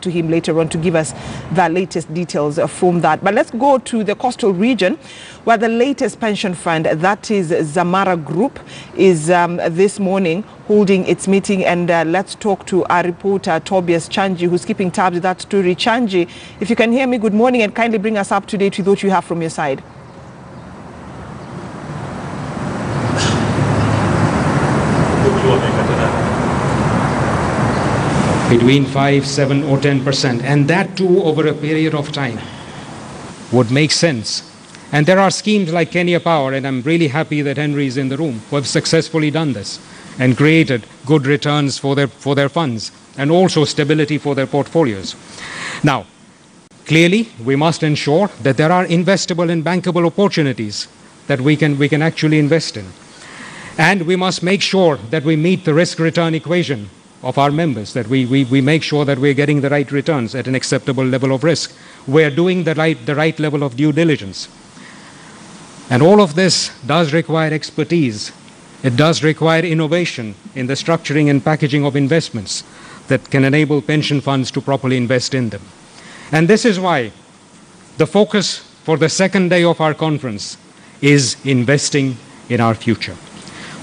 back to him later on to give us the latest details from that. But let's go to the coastal region, where the latest pension fund, that is Zamara Group, is this morning holding its meeting. And let's talk to our reporter, Tobias Chanji, who's keeping tabs with that story. Chanji, if you can hear me, good morning, and kindly bring us up to date with what you have from your side. Between 5, 7 or 10%, and that too over a period of time would make sense. And there are schemes like Kenya Power, and I'm really happy that Henry is in the room, who have successfully done this and created good returns for their funds and also stability for their portfolios. Now, clearly, we must ensure that there are investable and bankable opportunities that we can actually invest in. And we must make sure that we meet the risk-return equation of our members, that we make sure that we're getting the right returns at an acceptable level of risk. We're doing the right level of due diligence. And all of this does require expertise. It does require innovation in the structuring and packaging of investments that can enable pension funds to properly invest in them. And this is why the focus for the second day of our conference is investing in our future.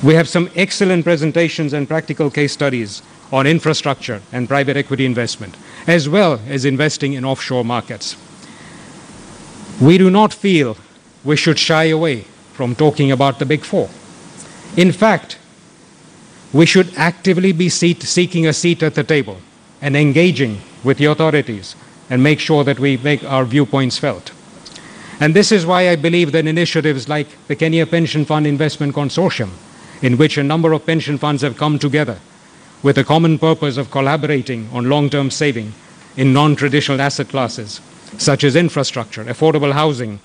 We have some excellent presentations and practical case studies on infrastructure and private equity investment, as well as investing in offshore markets. We do not feel we should shy away from talking about the Big Four. In fact, we should actively be seeking a seat at the table and engaging with the authorities and make sure that we make our viewpoints felt. And this is why I believe that initiatives like the Kenya Pension Fund Investment Consortium, in which a number of pension funds have come together with a common purpose of collaborating on long-term saving in non-traditional asset classes, such as infrastructure, affordable housing,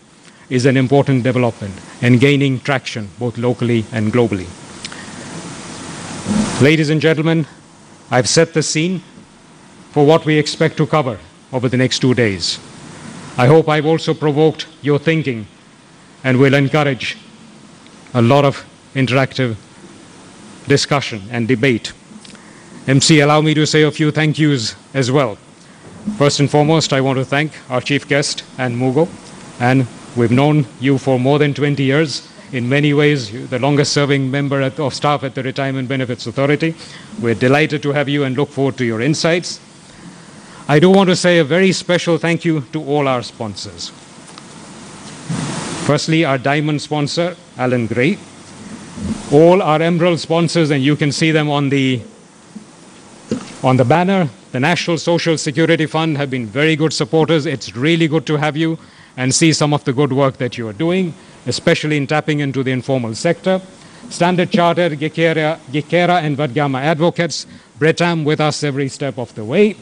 is an important development and gaining traction both locally and globally. Ladies and gentlemen, I've set the scene for what we expect to cover over the next 2 days. I hope I've also provoked your thinking and will encourage a lot of interactive discussion and debate. MC, allow me to say a few thank yous as well. First and foremost, I want to thank our chief guest, Anne Mugo. And we've known you for more than 20 years. In many ways, you're the longest serving member of staff at the Retirement Benefits Authority. We're delighted to have you and look forward to your insights. I do want to say a very special thank you to all our sponsors. Firstly, our diamond sponsor, Alan Gray. All our emerald sponsors, and you can see them on the banner. The National Social Security Fund have been very good supporters. It's really good to have you and see some of the good work that you are doing, especially in tapping into the informal sector. Standard Chartered, Gikera and Vadgama Advocates, Bretam with us every step of the way.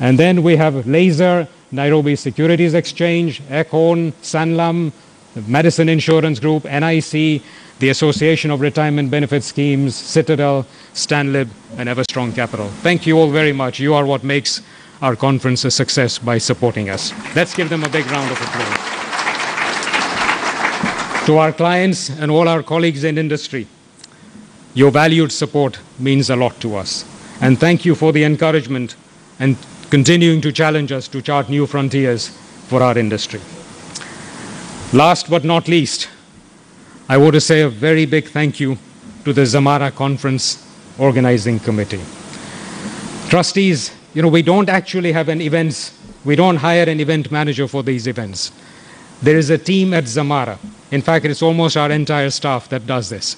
And then we have Laser, Nairobi Securities Exchange, Econ, Sanlam, the Madison Insurance Group, NIC, the Association of Retirement Benefit Schemes, Citadel, Stanlib, and Everstrong Capital. Thank you all very much. You are what makes our conference a success by supporting us. Let's give them a big round of applause. To our clients and all our colleagues in industry, your valued support means a lot to us. And thank you for the encouragement and continuing to challenge us to chart new frontiers for our industry. Last but not least, I want to say a very big thank you to the Zamara Conference Organizing Committee. Trustees, we don't actually have we don't hire an event manager for these events. There is a team at Zamara. In fact, it's almost our entire staff that does this.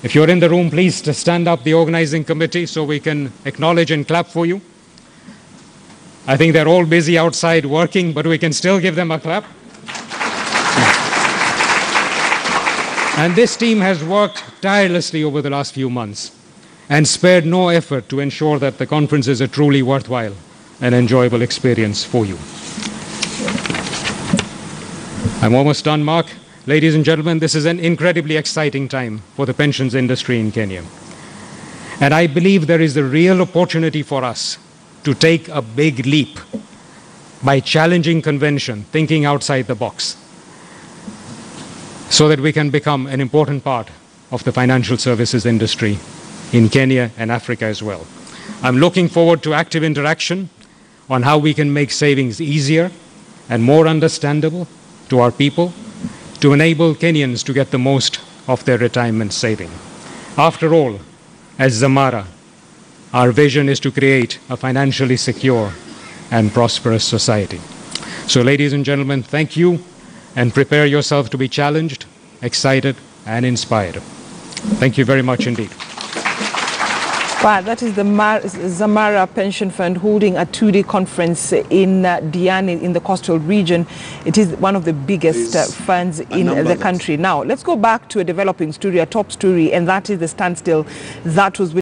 If you're in the room, please stand up the organizing committee so we can acknowledge and clap for you. I think they're all busy outside working, but we can still give them a clap. And this team has worked tirelessly over the last few months and spared no effort to ensure that the conference is a truly worthwhile and enjoyable experience for you. I'm almost done, Mark. Ladies and gentlemen, this is an incredibly exciting time for the pensions industry in Kenya. And I believe there is a real opportunity for us to take a big leap by challenging convention, thinking outside the box, so that we can become an important part of the financial services industry in Kenya and Africa as well. I'm looking forward to active interaction on how we can make savings easier and more understandable to our people to enable Kenyans to get the most of their retirement saving. After all, as Zamara, our vision is to create a financially secure and prosperous society. So, ladies and gentlemen, thank you, and prepare yourself to be challenged, excited, and inspired. Thank you very much indeed. Wow, that is the Zamara Pension Fund holding a two-day conference in Diani in the coastal region. It is one of the biggest funds in the country. Now, let's go back to a developing story, a top story, and that is the standstill that was